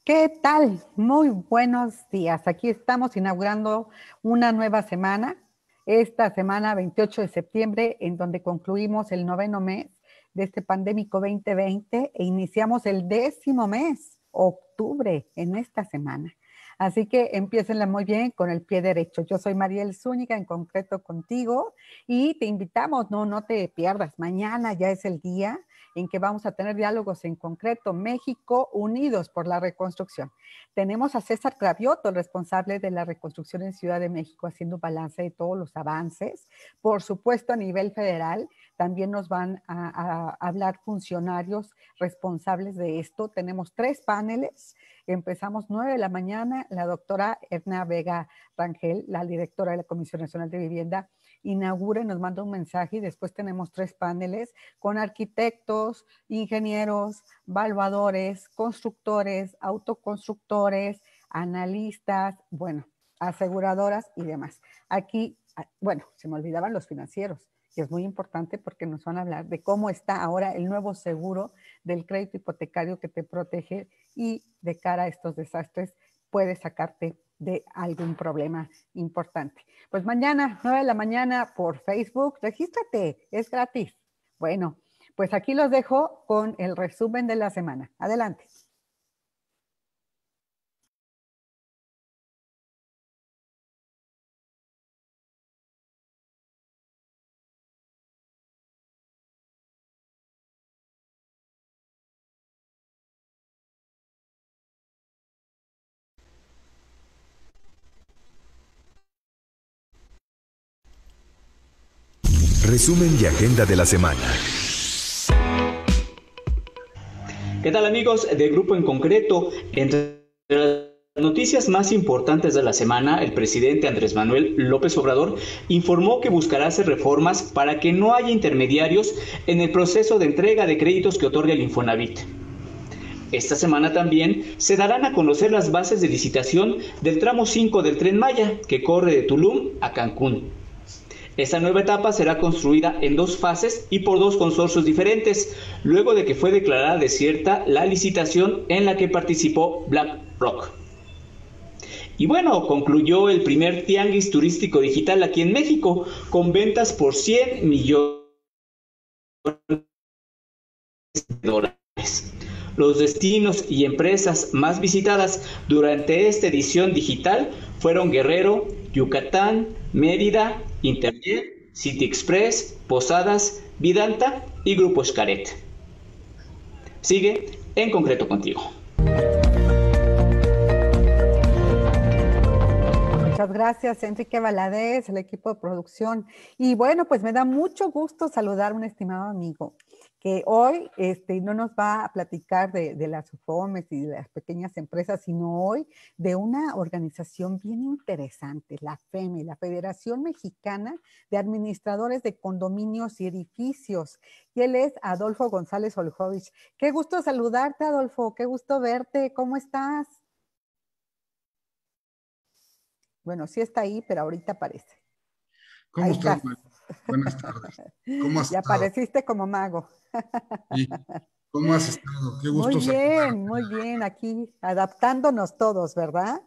¿Qué tal? Muy buenos días. Aquí estamos inaugurando una nueva semana. Esta semana, 28 de septiembre, en donde concluimos el noveno mes de este pandémico 2020 e iniciamos el 10º mes, octubre, en esta semana. Así que empiécenla muy bien con el pie derecho. Yo soy Mariel Zúñiga, en concreto contigo, y te invitamos, no te pierdas. Mañana ya es el día en que vamos a tener diálogos en concreto, México Unidos por la Reconstrucción. Tenemos a César Cravioto, el responsable de la reconstrucción en Ciudad de México, haciendo un balance de todos los avances. Por supuesto, a nivel federal, también nos van a hablar funcionarios responsables de esto. Tenemos 3 paneles. Empezamos 9 de la mañana, la doctora Edna Vega Rangel, la directora de la Comisión Nacional de Vivienda, inaugura y nos manda un mensaje, y después tenemos 3 paneles con arquitectos, ingenieros, evaluadores, constructores, autoconstructores, analistas, bueno, aseguradoras y demás. Aquí, bueno, se me olvidaban los financieros, y es muy importante porque nos van a hablar de cómo está ahora el nuevo seguro del crédito hipotecario que te protege y de cara a estos desastres puede sacarte de algún problema importante. Pues mañana, 9 de la mañana por Facebook, regístrate, es gratis. Bueno, pues aquí los dejo con el resumen de la semana. Adelante. Resumen y agenda de la semana. ¿Qué tal, amigos de Grupo en Concreto? Entre las noticias más importantes de la semana, el presidente Andrés Manuel López Obrador informó que buscará hacer reformas para que no haya intermediarios en el proceso de entrega de créditos que otorga el Infonavit. Esta semana también se darán a conocer las bases de licitación del tramo 5 del Tren Maya, que corre de Tulum a Cancún. Esta nueva etapa será construida en 2 fases y por 2 consorcios diferentes, luego de que fue declarada desierta la licitación en la que participó BlackRock. Y bueno, concluyó el primer tianguis turístico digital aquí en México, con ventas por 100 millones de dólares. Los destinos y empresas más visitadas durante esta edición digital fueron Guerrero, Yucatán, Mérida, Interjet, City Express, Posadas, Vidanta y Grupo Xcaret. Sigue en concreto contigo. Muchas gracias, Enrique Valadez, el equipo de producción. Y bueno, pues me da mucho gusto saludar a un estimado amigo que hoy no nos va a platicar de las UFOMES y de las pequeñas empresas, sino hoy de una organización bien interesante, la FEME, la Federación Mexicana de Administradores de Condominios y Edificios. Y él es Adolfo González Oljovich. Qué gusto saludarte, Adolfo, qué gusto verte, ¿cómo estás? Bueno, sí está ahí, pero ahorita aparece. ¿Cómo Ahí estás, estás. María? Buenas tardes. ¿Cómo has Ya estado? apareciste como mago. Sí. ¿Cómo has estado? Qué gusto saludarte. Muy bien, aquí adaptándonos todos, ¿verdad?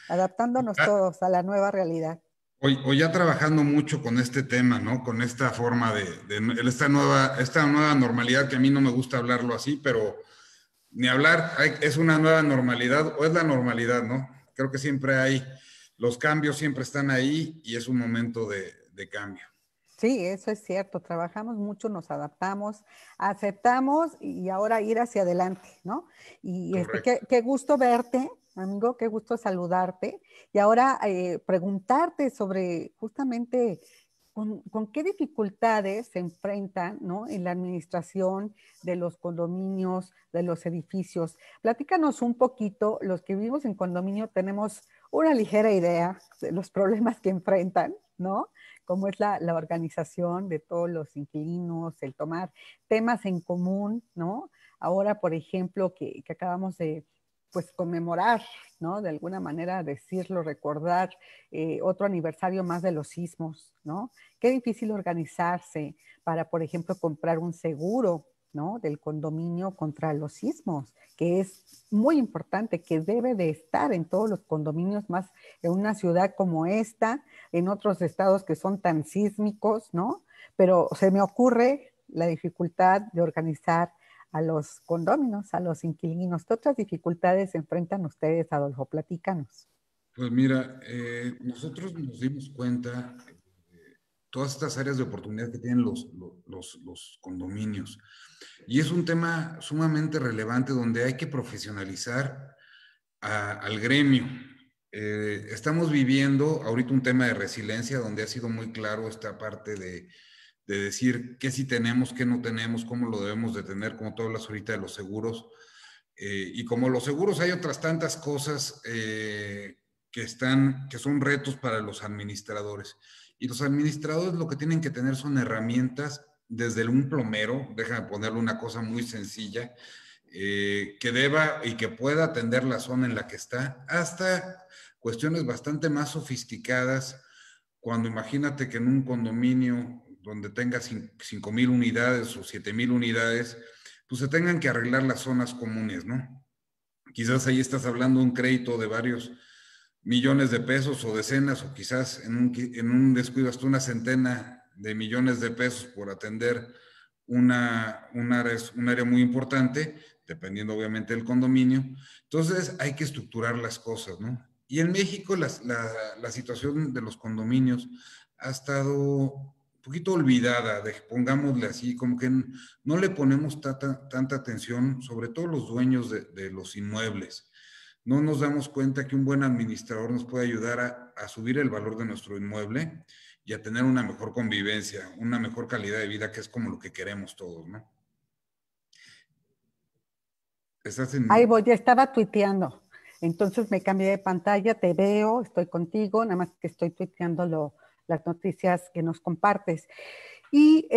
Adaptándonos Ah, todos a la nueva realidad. Hoy ya trabajando mucho con este tema, ¿no? Con esta forma esta nueva normalidad, que a mí no me gusta hablarlo así, pero ni hablar, es una nueva normalidad o es la normalidad, ¿no? Creo que siempre los cambios siempre están ahí y es un momento de cambio. Sí, eso es cierto. Trabajamos mucho, nos adaptamos, aceptamos y ahora ir hacia adelante, ¿no? Y Correcto. qué gusto verte, amigo, qué gusto saludarte. Y ahora preguntarte sobre justamente con qué dificultades se enfrentan, ¿no? En la administración de los condominios, de los edificios. Platícanos un poquito, los que vivimos en condominio tenemos una ligera idea de los problemas que enfrentan, ¿no? Cómo es la organización de todos los inquilinos, el tomar temas en común, ¿no? Ahora, por ejemplo, que acabamos de pues conmemorar, ¿no? De alguna manera decirlo, recordar otro aniversario más de los sismos, ¿no? Qué difícil organizarse para, por ejemplo, comprar un seguro ¿no? Del condominio contra los sismos, que es muy importante, que debe de estar en todos los condominios, más en una ciudad como esta, en otros estados que son tan sísmicos, ¿no? Pero se me ocurre la dificultad de organizar a los condóminos, a los inquilinos. ¿Qué otras dificultades se enfrentan ustedes, Adolfo? Platícanos. Pues mira, nosotros nos dimos cuenta de todas estas áreas de oportunidad que tienen los condominios. Y es un tema sumamente relevante donde hay que profesionalizar al gremio. Estamos viviendo ahorita un tema de resiliencia donde ha sido muy claro esta parte de decir qué sí tenemos, qué no tenemos, cómo lo debemos de tener, como tú hablas ahorita de los seguros. Y como los seguros hay otras tantas cosas que son retos para los administradores. Y los administradores lo que tienen que tener son herramientas desde un plomero, déjame ponerle una cosa muy sencilla, que deba y que pueda atender la zona en la que está, hasta cuestiones bastante más sofisticadas, cuando imagínate que en un condominio donde tenga 5,000 unidades o 7,000 unidades, pues se tengan que arreglar las zonas comunes, ¿no? Quizás ahí estás hablando de un crédito de varios millones de pesos o decenas, o quizás en un descuido hasta una centena de millones de pesos por atender un área muy importante, dependiendo obviamente del condominio. Entonces hay que estructurar las cosas, ¿no? Y en México la situación de los condominios ha estado un poquito olvidada, pongámosle así, como que no le ponemos tanta atención, sobre todo los dueños de los inmuebles. No nos damos cuenta que un buen administrador nos puede ayudar a subir el valor de nuestro inmueble y a tener una mejor convivencia, una mejor calidad de vida, que es como lo que queremos todos, ¿no? Ahí voy, ya estaba tuiteando. Entonces me cambié de pantalla, te veo, estoy contigo, nada más que estoy tuiteando las noticias que nos compartes. Y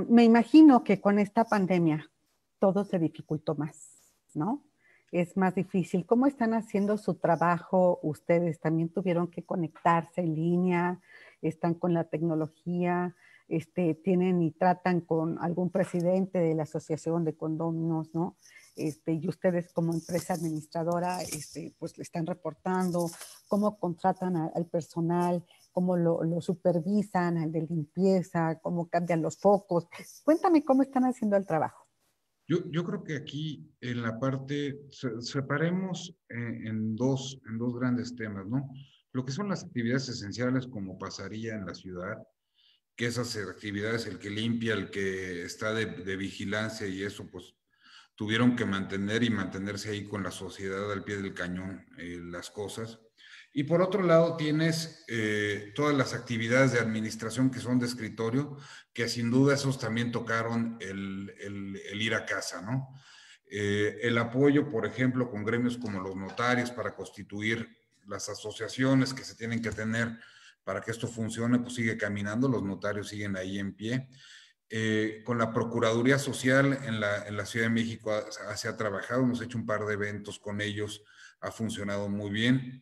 me imagino que con esta pandemia todo se dificultó más, ¿no? Es más difícil. ¿Cómo están haciendo su trabajo ustedes? ¿También tuvieron que conectarse en línea? ¿Están con la tecnología? ¿Tienen y tratan con algún presidente de la asociación de condóminos, ¿no? Y ustedes como empresa administradora, pues le están reportando cómo contratan al personal, cómo lo supervisan, al de limpieza, cómo cambian los focos. Cuéntame cómo están haciendo el trabajo. Yo creo que aquí en la parte, separemos en dos grandes temas, ¿no? Lo que son las actividades esenciales, como pasaría en la ciudad, que esas actividades, el que limpia, el que está de vigilancia y eso, pues tuvieron que mantenerse ahí con la sociedad al pie del cañón, las cosas. Y por otro lado tienes todas las actividades de administración que son de escritorio, que sin duda esos también tocaron el ir a casa, ¿no? El apoyo, por ejemplo, con gremios como los notarios para constituir las asociaciones que se tienen que tener para que esto funcione, pues sigue caminando, los notarios siguen ahí en pie. Con la Procuraduría Social en la Ciudad de México se ha trabajado, hemos hecho un par de eventos con ellos, ha funcionado muy bien.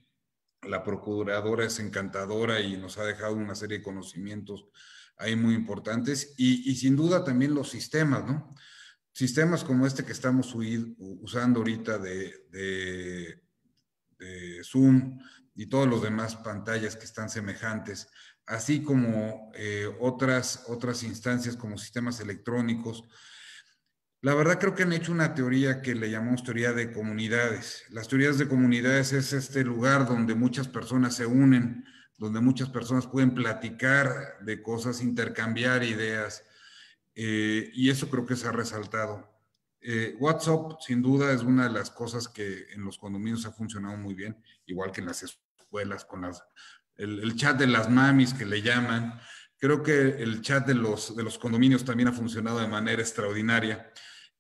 La procuradora es encantadora y nos ha dejado una serie de conocimientos ahí muy importantes y sin duda también los sistemas, ¿no? Sistemas como este que estamos usando ahorita de Zoom y todos los demás pantallas que están semejantes, así como otras instancias como sistemas electrónicos. La verdad creo que han hecho una teoría que le llamamos teoría de comunidades. Las teorías de comunidades es este lugar donde muchas personas se unen, donde muchas personas pueden platicar de cosas, intercambiar ideas, y eso creo que se ha resaltado. WhatsApp sin duda es una de las cosas que en los condominios ha funcionado muy bien, igual que en las escuelas, con el chat de las mamis que le llaman. Creo que el chat de los condominios también ha funcionado de manera extraordinaria.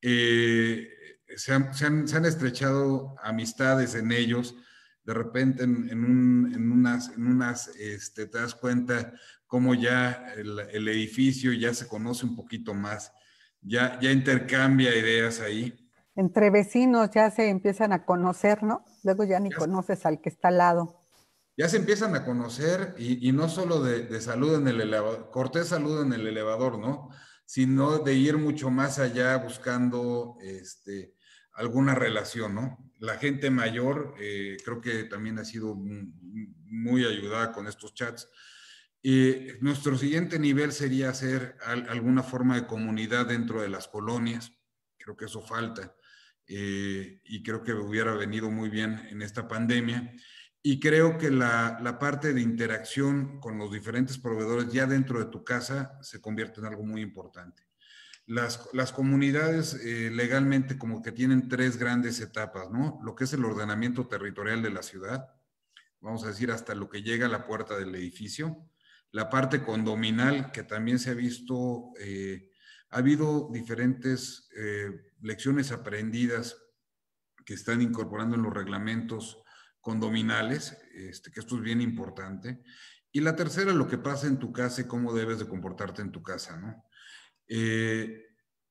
Se han estrechado amistades en ellos. De repente en unas te das cuenta cómo ya el edificio ya se conoce un poquito más, ya intercambia ideas ahí. Entre vecinos ya se empiezan a conocer, ¿no? Luego ya ni conoces al que está al lado. Ya se empiezan a conocer y no solo de salud en el elevador, cortés salud en el elevador, ¿no? sino de ir mucho más allá buscando alguna relación, ¿no? La gente mayor creo que también ha sido muy ayudada con estos chats. Nuestro siguiente nivel sería hacer alguna forma de comunidad dentro de las colonias. Creo que eso falta y creo que hubiera venido muy bien en esta pandemia. Y creo que la parte de interacción con los diferentes proveedores ya dentro de tu casa se convierte en algo muy importante. Las comunidades legalmente como que tienen tres grandes etapas, ¿no? Lo que es el ordenamiento territorial de la ciudad, vamos a decir hasta lo que llega a la puerta del edificio. La parte condominal, que también se ha visto, ha habido diferentes lecciones aprendidas que están incorporando en los reglamentos condominales, que esto es bien importante. Y la tercera, lo que pasa en tu casa y cómo debes de comportarte en tu casa, ¿no?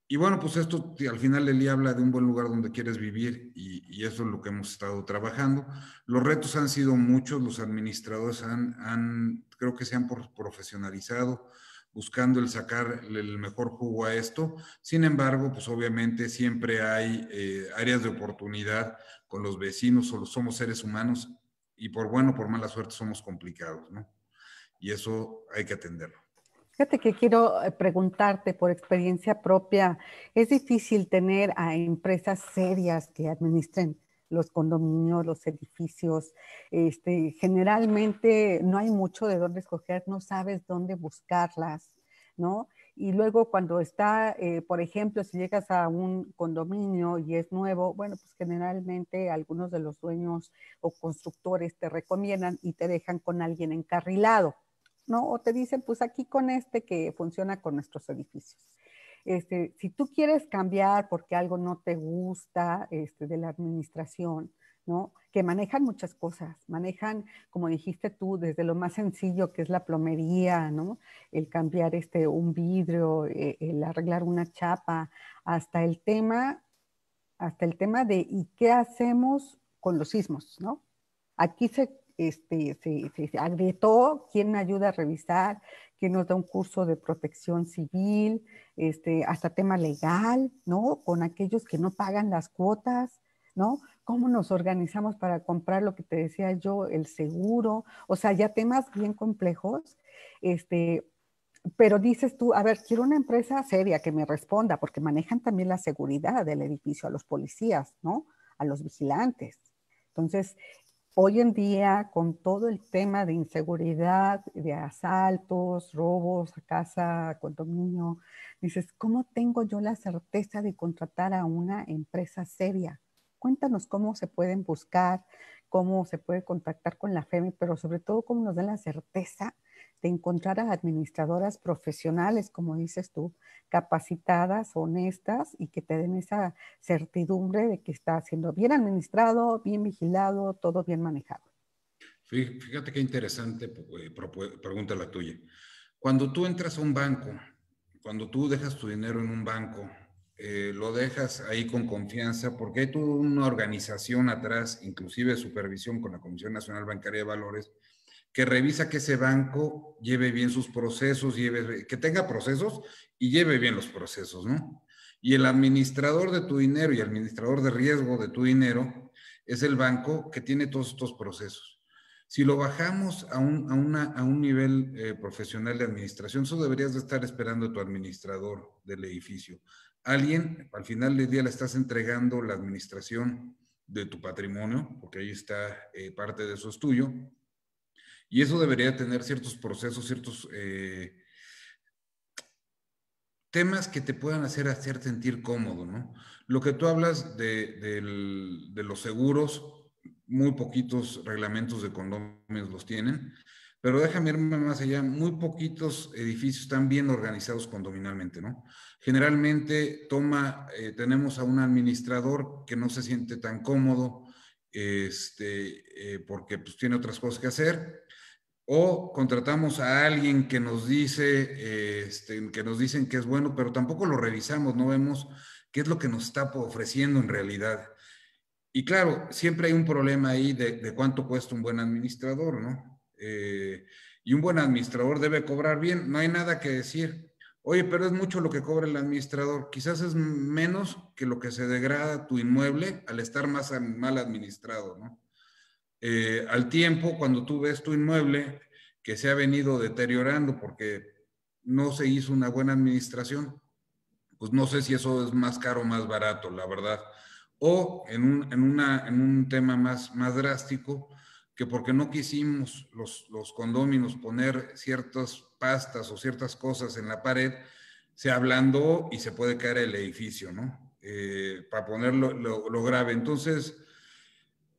Y bueno, pues esto al final del día habla de un buen lugar donde quieres vivir y eso es lo que hemos estado trabajando. Los retos han sido muchos, los administradores creo que se han profesionalizado buscando el sacar el mejor jugo a esto. Sin embargo, pues obviamente siempre hay áreas de oportunidad con los vecinos, solo somos seres humanos y por bueno o por mala suerte somos complicados, ¿no? Y eso hay que atenderlo. Fíjate que quiero preguntarte por experiencia propia, ¿es difícil tener a empresas serias que administren los condominios, los edificios? Generalmente no hay mucho de dónde escoger, no sabes dónde buscarlas, ¿no? Y luego cuando está, por ejemplo, si llegas a un condominio y es nuevo, bueno, pues generalmente algunos de los dueños o constructores te recomiendan y te dejan con alguien encarrilado, ¿no? O te dicen, pues aquí con este que funciona con nuestros edificios. Si tú quieres cambiar porque algo no te gusta de la administración, ¿no? Que manejan muchas cosas, manejan, como dijiste tú, desde lo más sencillo que es la plomería, ¿no? El cambiar un vidrio, el arreglar una chapa, hasta el tema, de ¿y qué hacemos con los sismos, ¿no? Aquí se agrietó quién me ayuda a revisar, quién nos da un curso de protección civil, hasta tema legal, ¿no? Con aquellos que no pagan las cuotas, ¿no? ¿Cómo nos organizamos para comprar lo que te decía yo, el seguro? O sea, ya temas bien complejos, pero dices tú, a ver, quiero una empresa seria que me responda, porque manejan también la seguridad del edificio, a los policías, ¿no? A los vigilantes. Entonces, hoy en día, con todo el tema de inseguridad, de asaltos, robos a casa, a condominio, dices, ¿cómo tengo yo la certeza de contratar a una empresa seria? Cuéntanos cómo se pueden buscar, cómo se puede contactar con la FEME, pero sobre todo cómo nos da la certeza de encontrar a administradoras profesionales, como dices tú, capacitadas, honestas y que te den esa certidumbre de que está siendo bien administrado, bien vigilado, todo bien manejado. Fíjate qué interesante pregunta la tuya. Cuando tú entras a un banco, cuando tú dejas tu dinero en un banco, lo dejas ahí con confianza porque hay toda una organización atrás, inclusive de supervisión con la Comisión Nacional Bancaria de Valores, que revisa que ese banco lleve bien sus procesos, que tenga procesos y lleve bien los procesos, ¿no? Y el administrador de tu dinero y el administrador de riesgo de tu dinero es el banco que tiene todos estos procesos. Si lo bajamos a un nivel profesional de administración, eso deberías de estar esperando a tu administrador del edificio. Alguien, al final del día le estás entregando la administración de tu patrimonio, porque ahí está parte de eso es tuyo, y eso debería tener ciertos procesos, ciertos temas que te puedan hacer sentir cómodo, ¿no? Lo que tú hablas de los seguros, muy poquitos reglamentos de condominios los tienen, pero déjame irme más allá, muy poquitos edificios están bien organizados condominalmente, ¿no? Generalmente tenemos a un administrador que no se siente tan cómodo, porque pues tiene otras cosas que hacer, o contratamos a alguien que nos dice, que nos dicen que es bueno, pero tampoco lo revisamos, no vemos qué es lo que nos está ofreciendo en realidad. Y claro, siempre hay un problema ahí de cuánto cuesta un buen administrador, ¿no? Y un buen administrador debe cobrar bien, no hay nada que decir. Oye, pero es mucho lo que cobra el administrador. Quizás es menos que lo que se degrada tu inmueble al estar más mal administrado, ¿no? Al tiempo, cuando tú ves tu inmueble que se ha venido deteriorando porque no se hizo una buena administración, pues no sé si eso es más caro o más barato, la verdad. O en un tema más drástico, que porque no quisimos los condóminos poner ciertas pastas o ciertas cosas en la pared, se ablandó y se puede caer el edificio, ¿no? Para ponerlo lo grave. Entonces,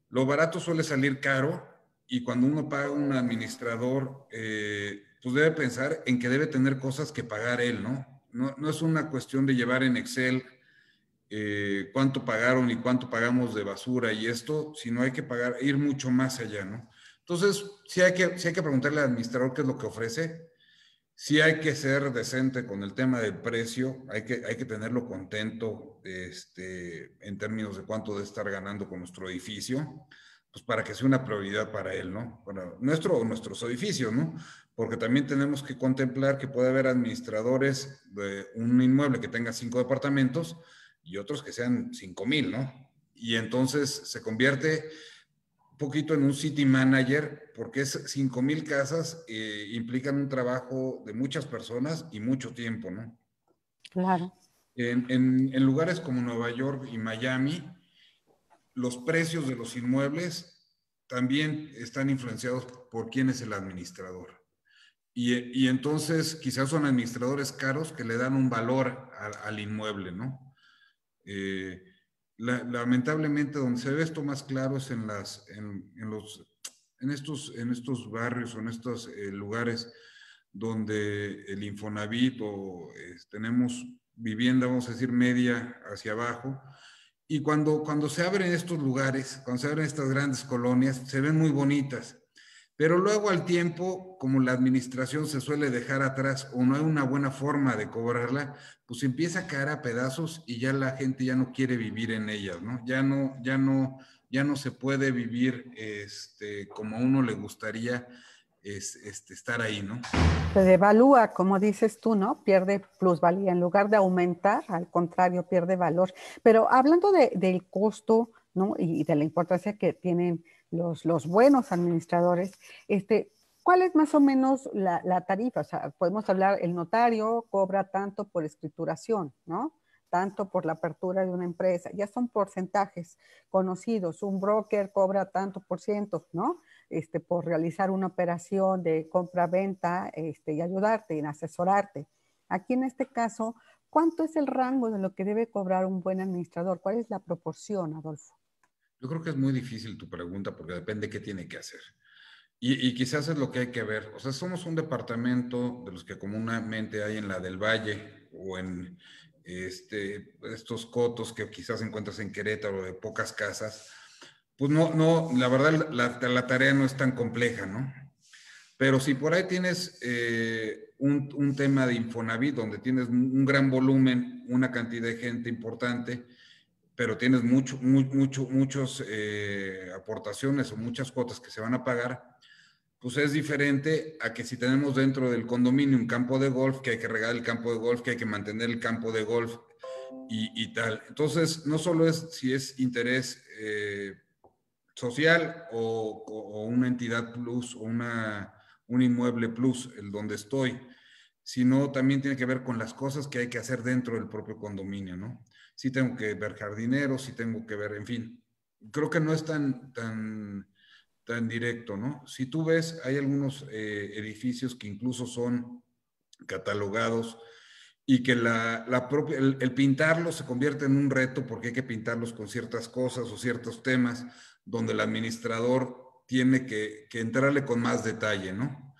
lo barato suele salir caro y cuando uno paga un administrador, pues debe pensar en que debe tener cosas que pagar él, ¿no? No es una cuestión de llevar en Excel cuánto pagaron y cuánto pagamos de basura y esto, sino hay que pagar, ir mucho más allá, ¿no? Entonces, sí hay que preguntarle al administrador qué es lo que ofrece. Sí hay que ser decente con el tema del precio, hay que tenerlo contento en términos de cuánto debe estar ganando con nuestro edificio, pues para que sea una prioridad para él, ¿no? Para nuestros edificios, ¿no? Porque también tenemos que contemplar que puede haber administradores de un inmueble que tenga 5 departamentos y otros que sean 5,000, ¿no? Y entonces se convierte un poquito en un city manager, porque es 5,000 casas, implican un trabajo de muchas personas y mucho tiempo, ¿no? Claro. En lugares como Nueva York y Miami, los precios de los inmuebles también están influenciados por quién es el administrador. Y entonces quizás son administradores caros que le dan un valor al inmueble, ¿no? Eh, lamentablemente donde se ve esto más claro es en estos barrios o en estos lugares donde el Infonavit tenemos vivienda, vamos a decir, media hacia abajo. Y cuando se abren estos lugares, cuando se abren estas grandes colonias, se ven muy bonitas. Pero luego al tiempo, como la administración se suele dejar atrás o no hay una buena forma de cobrarla, pues empieza a caer a pedazos y ya la gente ya no quiere vivir en ellas, ¿no? Ya no se puede vivir como a uno le gustaría estar ahí, ¿no? Se devalúa, como dices tú, ¿no? Pierde plusvalía. En lugar de aumentar, al contrario, pierde valor. Pero hablando del costo, ¿no? Y de la importancia que tienen los buenos administradores, ¿cuál es más o menos la tarifa? O sea, podemos hablar, el notario cobra tanto por escrituración, ¿no? Tanto por la apertura de una empresa. Ya son porcentajes conocidos. Un broker cobra tanto por ciento, ¿no? Por realizar una operación de compra-venta y ayudarte en asesorarte. Aquí en este caso, ¿cuánto es el rango de lo que debe cobrar un buen administrador? ¿Cuál es la proporción, Adolfo? Yo creo que es muy difícil tu pregunta porque depende qué tiene que hacer. Y quizás es lo que hay que ver. O sea, somos un departamento de los que comúnmente hay en la del Valle o en estos cotos que quizás encuentras en Querétaro de pocas casas. Pues la verdad la tarea no es tan compleja, ¿no? Pero si por ahí tienes un tema de Infonavit donde tienes un gran volumen, una cantidad de gente importante, pero tienes muchos aportaciones o muchas cuotas que se van a pagar, pues es diferente a que si tenemos dentro del condominio un campo de golf, que hay que regar el campo de golf, que hay que mantener el campo de golf y tal. Entonces, no solo es si es interés social o una entidad plus o un inmueble plus, el donde estoy, sino también tiene que ver con las cosas que hay que hacer dentro del propio condominio, ¿no? Sí tengo que ver jardineros, sí tengo que ver, en fin, creo que no es tan directo, ¿no? Si tú ves, hay algunos edificios que incluso son catalogados y que el pintarlos se convierte en un reto porque hay que pintarlos con ciertas cosas o ciertos temas donde el administrador tiene que entrarle con más detalle, ¿no?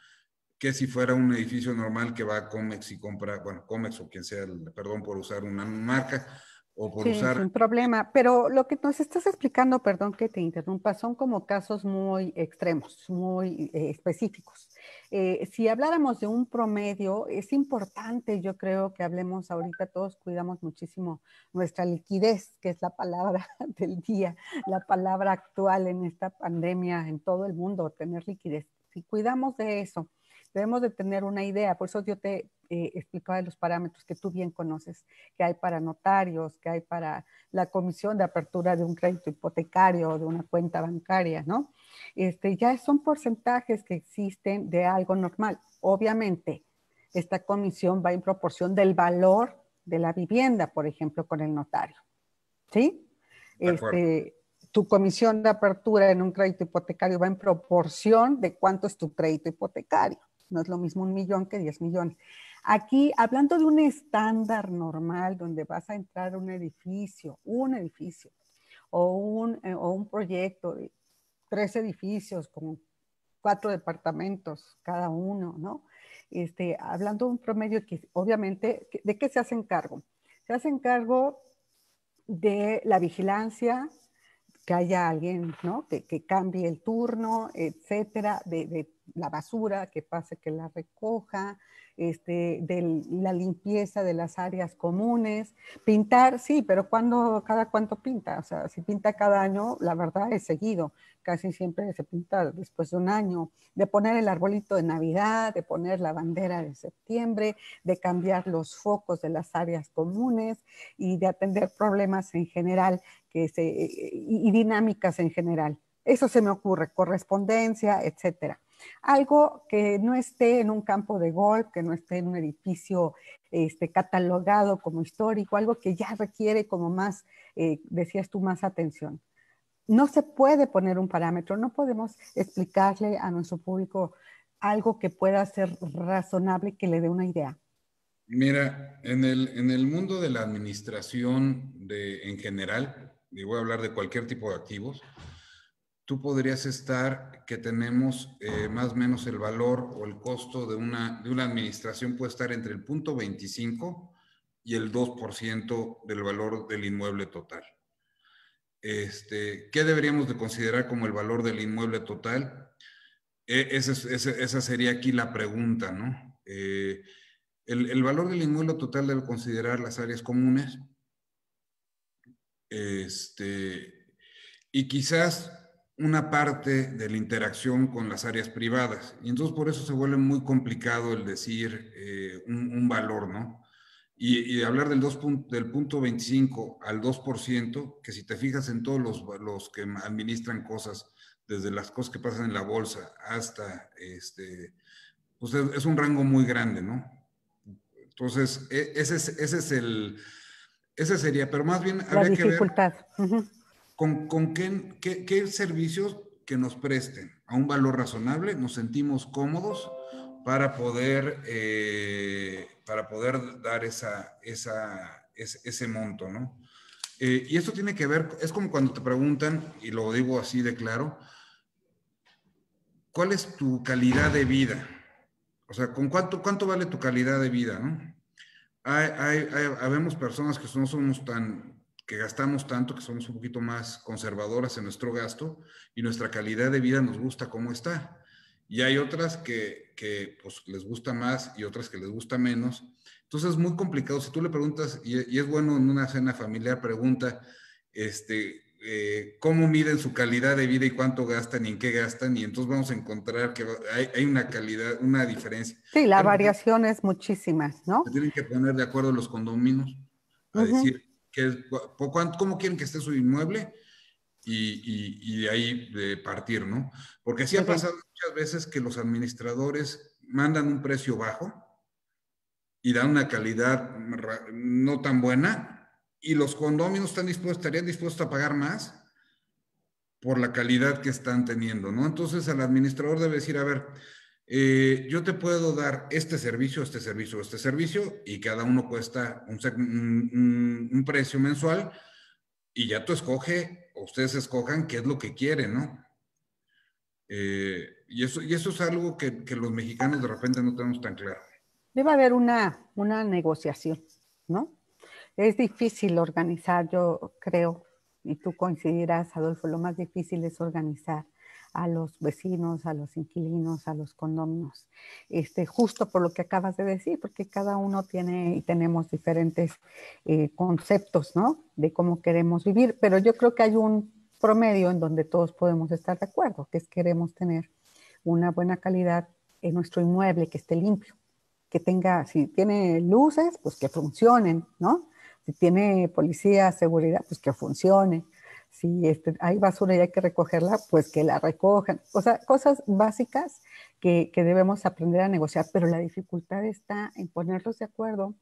Que si fuera un edificio normal que va a Comex y compra, bueno, Comex o quien sea, perdón por usar una marca, o por Sí, usar. sin problema. Pero lo que nos estás explicando, perdón que te interrumpa, son como casos muy extremos, muy específicos. Si habláramos de un promedio, es importante, yo creo que hablemos ahorita, todos cuidamos muchísimo nuestra liquidez, que es la palabra del día, la palabra actual en esta pandemia en todo el mundo, tener liquidez. Si cuidamos de eso, debemos de tener una idea. Por eso yo te explicaba los parámetros que tú bien conoces, que hay para notarios, que hay para la comisión de apertura de un crédito hipotecario o de una cuenta bancaria, ¿no? Ya son porcentajes que existen de algo normal. Obviamente, esta comisión va en proporción del valor de la vivienda, por ejemplo, con el notario, ¿sí? De acuerdo. Tu comisión de apertura en un crédito hipotecario va en proporción de cuánto es tu crédito hipotecario. No es lo mismo 1 millón que 10 millones. Aquí, hablando de un estándar normal donde vas a entrar a un edificio o un proyecto de 3 edificios con 4 departamentos cada uno, ¿no? Hablando de un promedio que obviamente, ¿de qué se hacen cargo? Se hacen cargo de la vigilancia, que haya alguien, ¿no? Que cambie el turno, etcétera, de la basura, que pase, que la recoja, de la limpieza de las áreas comunes, pintar, sí, pero cada cuánto pinta, o sea, si pinta cada año, la verdad es seguido, casi siempre se pinta después de un año, de poner el arbolito de Navidad, de poner la bandera de septiembre, de cambiar los focos de las áreas comunes y de atender problemas en general y dinámicas en general. Eso se me ocurre, correspondencia, etcétera. Algo que no esté en un campo de golf, que no esté en un edificio catalogado como histórico, algo que ya requiere como más, decías tú, más atención. No se puede poner un parámetro, no podemos explicarle a nuestro público algo que pueda ser razonable, que le dé una idea. Mira, en el mundo de la administración en general, y voy a hablar de cualquier tipo de activos, tú podrías estar que tenemos más o menos el valor o el costo de una administración puede estar entre el 0.25 y el 2% del valor del inmueble total. ¿Qué deberíamos de considerar como el valor del inmueble total? Esa sería aquí la pregunta, ¿no? El valor del inmueble total debe considerar las áreas comunes, y quizás una parte de la interacción con las áreas privadas. Y entonces por eso se vuelve muy complicado el decir un valor, ¿no? Y hablar del 0.25 al 2%, que si te fijas en todos los que administran cosas, desde las cosas que pasan en la bolsa hasta, pues es un rango muy grande, ¿no? Entonces, ese sería, pero más bien La habría que ver dificultad. con qué servicios que nos presten a un valor razonable, nos sentimos cómodos para poder dar ese monto, ¿no? Y esto tiene que ver, es como cuando te preguntan, y lo digo así de claro, ¿cuál es tu calidad de vida? O sea, ¿con cuánto vale tu calidad de vida, no? Habemos personas que no somos que gastamos tanto, que somos un poquito más conservadoras en nuestro gasto y nuestra calidad de vida nos gusta como está. Y hay otras que pues les gusta más y otras que les gusta menos. Entonces es muy complicado. Si tú le preguntas, y es bueno en una cena familiar, pregunta, cómo miden su calidad de vida y cuánto gastan y en qué gastan, y entonces vamos a encontrar que hay una calidad, una diferencia. Sí, la variación es muchísima, ¿no? Se tienen que poner de acuerdo los condominios a decir cómo quieren que esté su inmueble y de ahí de partir, ¿no? Porque sí Muy ha bien. pasado muchas veces que los administradores mandan un precio bajo y dan una calidad no tan buena, y los condominios estarían dispuestos a pagar más por la calidad que están teniendo, ¿no? Entonces el administrador debe decir, a ver, yo te puedo dar este servicio, y cada uno cuesta un precio mensual, y ya tú o ustedes escojan qué es lo que quieren, ¿no? Y eso es algo que los mexicanos de repente no tenemos tan claro. Debe haber una negociación, ¿no? Es difícil organizar, yo creo, y tú coincidirás, Adolfo, lo más difícil es organizar a los vecinos, a los inquilinos, a los condominios, justo por lo que acabas de decir, porque cada uno tiene y tenemos diferentes conceptos, ¿no? De cómo queremos vivir, pero yo creo que hay un promedio en donde todos podemos estar de acuerdo, que es queremos tener una buena calidad en nuestro inmueble, que esté limpio, que tenga, si tiene luces, pues que funcionen, ¿no? Si tiene policía, seguridad, pues que funcione. Si hay basura y hay que recogerla, pues que la recojan. O sea, cosas básicas que debemos aprender a negociar, pero la dificultad está en ponerlos de acuerdo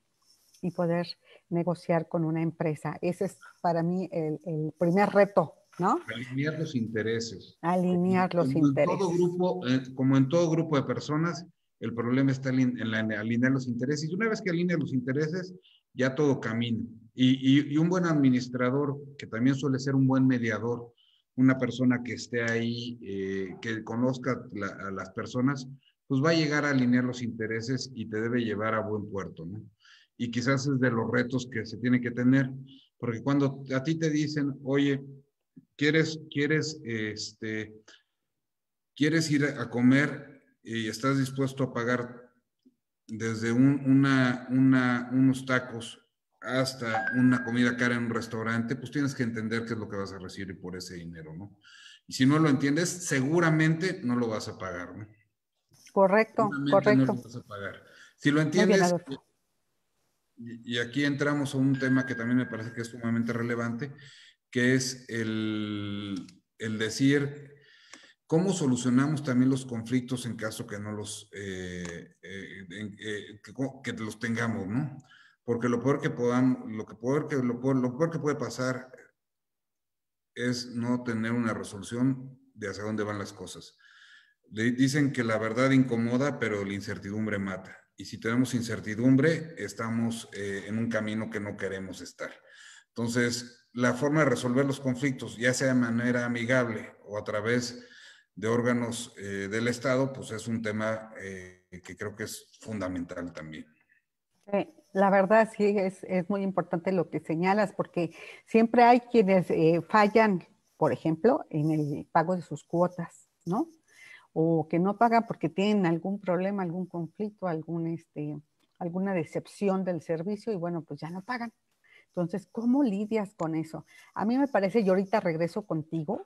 y poder negociar con una empresa. Ese es para mí el primer reto, ¿no? Alinear los intereses. Alinear los intereses. Como en todo grupo de personas, el problema está en alinear los intereses. Y una vez que alineas los intereses, ya todo camina. Y un buen administrador, que también suele ser un buen mediador, una persona que esté ahí, que conozca a las personas, pues va a llegar a alinear los intereses y te debe llevar a buen puerto, ¿no? Y quizás es de los retos que se tiene que tener, porque cuando a ti te dicen, oye, quieres ir a comer y estás dispuesto a pagar desde unos tacos hasta una comida cara en un restaurante, pues tienes que entender qué es lo que vas a recibir por ese dinero, ¿no? Y si no lo entiendes, seguramente no lo vas a pagar, ¿no? Correcto, Seguramente no correcto. lo vas a pagar. Si lo Muy bien, entiendes, Adolfo. y aquí entramos a un tema que también me parece que es sumamente relevante, que es el decir cómo solucionamos también los conflictos en caso que no que los tengamos, ¿no? Porque lo peor que podamos, lo peor que puede pasar es no tener una resolución de hacia dónde van las cosas. Dicen que la verdad incomoda, pero la incertidumbre mata. Y si tenemos incertidumbre, estamos en un camino que no queremos estar. Entonces, la forma de resolver los conflictos, ya sea de manera amigable o a través de órganos del Estado, pues es un tema que creo que es fundamental también. La verdad sí es muy importante lo que señalas, porque siempre hay quienes fallan, por ejemplo, en el pago de sus cuotas, ¿no? O que no pagan porque tienen algún problema, algún conflicto, alguna decepción del servicio y bueno, pues ya no pagan. Entonces, ¿cómo lidias con eso? A mí me parece, y ahorita regreso contigo,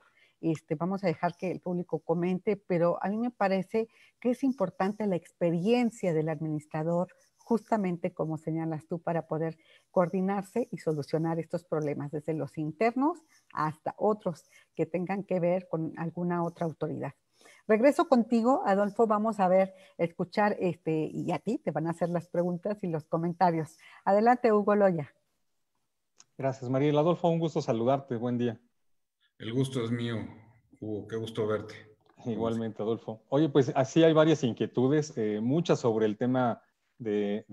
vamos a dejar que el público comente, pero a mí me parece que es importante la experiencia del administrador, justamente como señalas tú, para poder coordinarse y solucionar estos problemas, desde los internos hasta otros que tengan que ver con alguna otra autoridad. Regreso contigo, Adolfo, vamos a ver, escuchar, y a ti te van a hacer las preguntas y los comentarios. Adelante, Hugo Loya. Gracias, Mariel. Adolfo, un gusto saludarte. Buen día. El gusto es mío, Hugo. Qué gusto verte. Igualmente, Adolfo. Oye, pues así hay varias inquietudes, muchas sobre el tema pues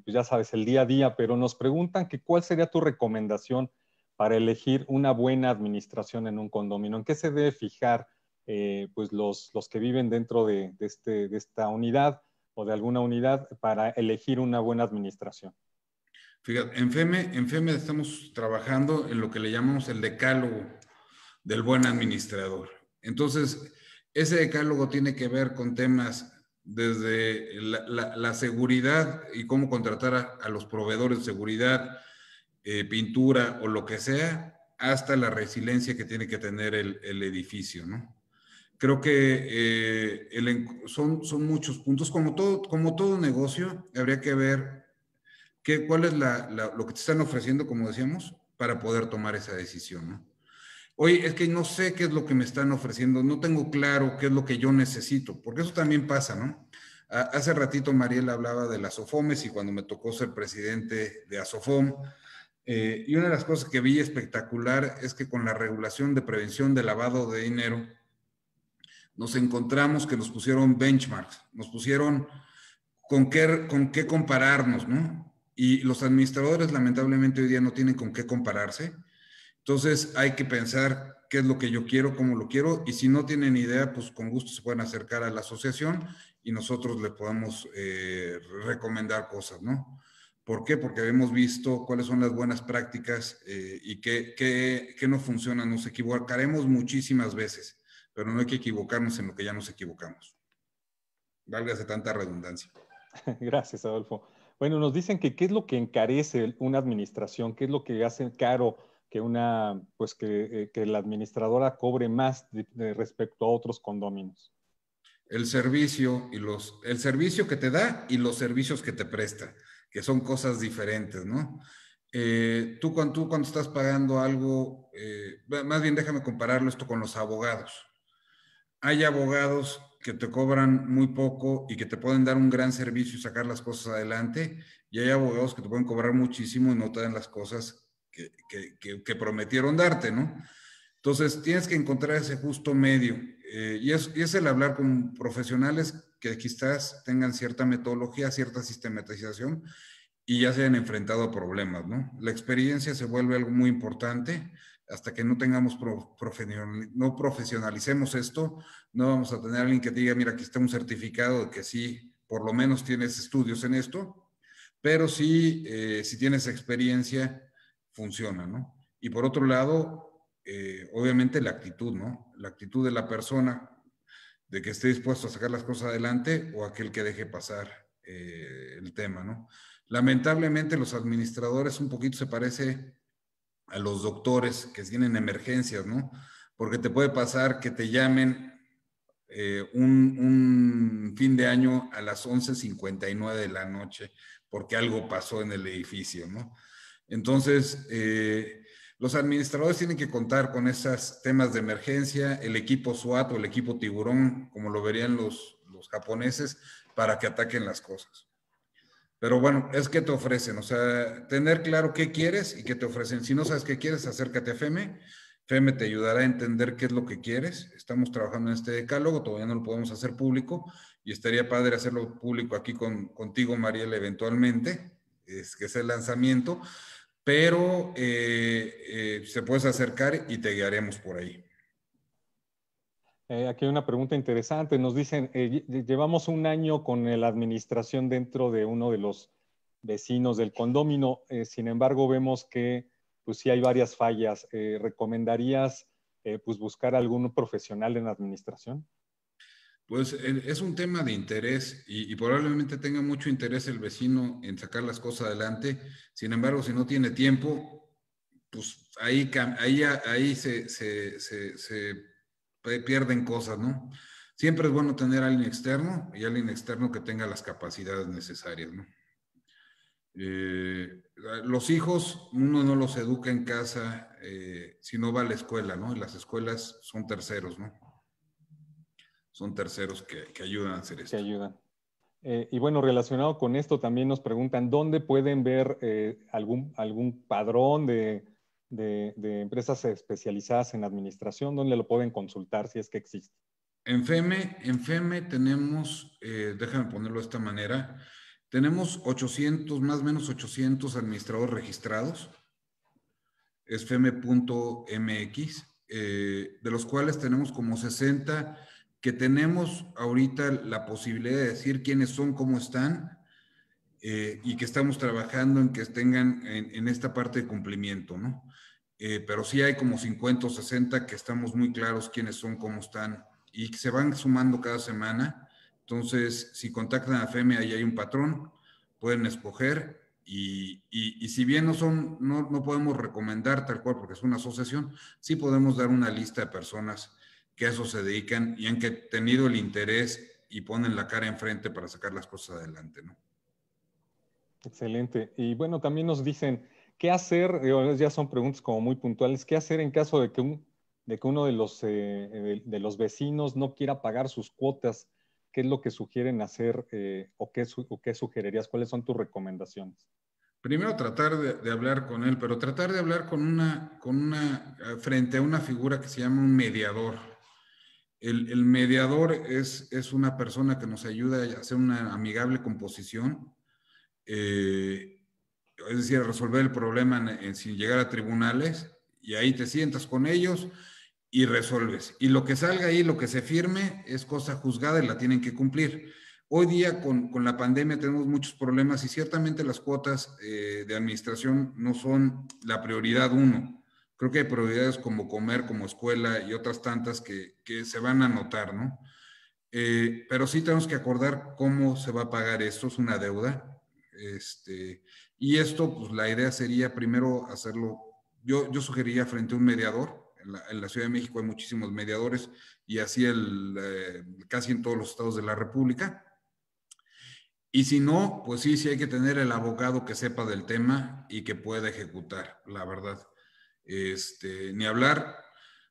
ya sabes, el día a día, pero nos preguntan que cuál sería tu recomendación para elegir una buena administración en un condominio. ¿En qué se debe fijar pues los que viven dentro de esta unidad o de alguna unidad para elegir una buena administración? Fíjate, en FEME estamos trabajando en lo que le llamamos el decálogo del buen administrador. Entonces, ese decálogo tiene que ver con temas desde la seguridad y cómo contratar a los proveedores de seguridad, pintura o lo que sea, hasta la resiliencia que tiene que tener el edificio, ¿no? Creo que son muchos puntos. Como todo negocio, habría que ver cuál es lo que te están ofreciendo, como decíamos, para poder tomar esa decisión, ¿no? Oye, es que no sé qué es lo que me están ofreciendo, no tengo claro qué es lo que yo necesito, porque eso también pasa, ¿no? Hace ratito Mariela hablaba de las SOFOMES y cuando me tocó ser presidente de ASOFOM, y una de las cosas que vi espectacular es que con la regulación de prevención de lavado de dinero, nos encontramos que nos pusieron benchmarks, nos pusieron con qué compararnos, ¿no? Y los administradores lamentablemente hoy día no tienen con qué compararse. Entonces hay que pensar qué es lo que yo quiero, cómo lo quiero, y si no tienen idea, pues con gusto se pueden acercar a la asociación y nosotros le podemos recomendar cosas, ¿no? ¿Por qué? Porque hemos visto cuáles son las buenas prácticas y qué no funciona. Nos equivocaremos muchísimas veces, pero no hay que equivocarnos en lo que ya nos equivocamos. Válgase tanta redundancia. Gracias, Adolfo. Bueno, nos dicen que qué es lo que encarece una administración, qué es lo que hace caro que que la administradora cobre más respecto a otros condóminos. el servicio el servicio que te da y los servicios que te presta, que son cosas diferentes, ¿no? Tú cuando estás pagando algo, más bien déjame compararlo esto con los abogados. Hay abogados que te cobran muy poco y que te pueden dar un gran servicio y sacar las cosas adelante, y hay abogados que te pueden cobrar muchísimo y no te dan las cosas que prometieron darte, ¿no? Entonces, tienes que encontrar ese justo medio, y es el hablar con profesionales que quizás tengan cierta metodología, cierta sistematización y ya se hayan enfrentado a problemas, ¿no? La experiencia se vuelve algo muy importante. Hasta que no tengamos no profesionalicemos esto, no vamos a tener a alguien que diga, mira, aquí está un certificado de que sí, por lo menos tienes estudios en esto, pero sí, si tienes experiencia, funciona, ¿no? Y por otro lado, obviamente la actitud, ¿no? La actitud de la persona, de que esté dispuesto a sacar las cosas adelante o aquel que deje pasar el tema, ¿no? Lamentablemente los administradores un poquito se parece a los doctores que tienen emergencias, ¿no? Porque te puede pasar que te llamen un fin de año a las 11:59 de la noche porque algo pasó en el edificio, ¿no? Entonces, los administradores tienen que contar con esos temas de emergencia, el equipo SWAT o el equipo tiburón, como lo verían los japoneses, para que ataquen las cosas. Pero bueno, es que te ofrecen, o sea, tener claro qué quieres y qué te ofrecen. Si no sabes qué quieres, acércate a FEME. FEME te ayudará a entender qué es lo que quieres. Estamos trabajando en este decálogo, todavía no lo podemos hacer público y estaría padre hacerlo público aquí contigo, Mariela, eventualmente, que es el lanzamiento, pero se puedes acercar y te guiaremos por ahí. Aquí hay una pregunta interesante. Nos dicen, llevamos un año con la administración dentro de uno de los vecinos del condominio. Sin embargo, vemos que pues sí hay varias fallas. ¿Recomendarías pues buscar algún profesional en la administración? Pues es un tema de interés y probablemente tenga mucho interés el vecino en sacar las cosas adelante. Sin embargo, si no tiene tiempo, pues ahí se pierden cosas, ¿no? Siempre es bueno tener a alguien externo y alguien externo que tenga las capacidades necesarias, ¿no? Los hijos, uno no los educa en casa si no va a la escuela, ¿no? Y las escuelas son terceros, ¿no? Son terceros que ayudan a hacer esto. Que ayudan. Y bueno, relacionado con esto, también nos preguntan, ¿dónde pueden ver algún padrón de empresas especializadas en administración? ¿Dónde lo pueden consultar si es que existe? En FEME tenemos, déjame ponerlo de esta manera, tenemos 800, más o menos 800 administradores registrados. Es feme.mx, de los cuales tenemos como 60 que tenemos ahorita la posibilidad de decir quiénes son, cómo están, y que estamos trabajando en que tengan en esta parte de cumplimiento, ¿no? Pero sí hay como 50 o 60 que estamos muy claros quiénes son, cómo están, y que se van sumando cada semana. Entonces, si contactan a FEME, ahí hay un patrón, pueden escoger, y si bien no podemos recomendar tal cual porque es una asociación, sí podemos dar una lista de personas que a eso se dedican y han tenido el interés y ponen la cara enfrente para sacar las cosas adelante, ¿no? Excelente. Y bueno, también nos dicen, ¿qué hacer? Ya son preguntas como muy puntuales. ¿Qué hacer en caso de que uno de los vecinos no quiera pagar sus cuotas? ¿Qué es lo que sugieren hacer o qué sugerirías? ¿Cuáles son tus recomendaciones? Primero tratar de hablar con él, pero tratar de hablar frente a una figura que se llama un mediador. El mediador es una persona que nos ayuda a hacer una amigable composición, es decir, a resolver el problema sin llegar a tribunales, y ahí te sientas con ellos y resuelves. Y lo que salga ahí, lo que se firme, es cosa juzgada y la tienen que cumplir. Hoy día con la pandemia tenemos muchos problemas y ciertamente las cuotas de administración no son la prioridad uno. Creo que hay prioridades como comer, como escuela y otras tantas que se van a notar, ¿no? Pero sí tenemos que acordar cómo se va a pagar esto, es una deuda. Y esto, pues la idea sería primero hacerlo, yo sugeriría frente a un mediador, en la Ciudad de México hay muchísimos mediadores y así casi en todos los estados de la República. Y si no, pues sí hay que tener el abogado que sepa del tema y que pueda ejecutar, la verdad. Ni hablar,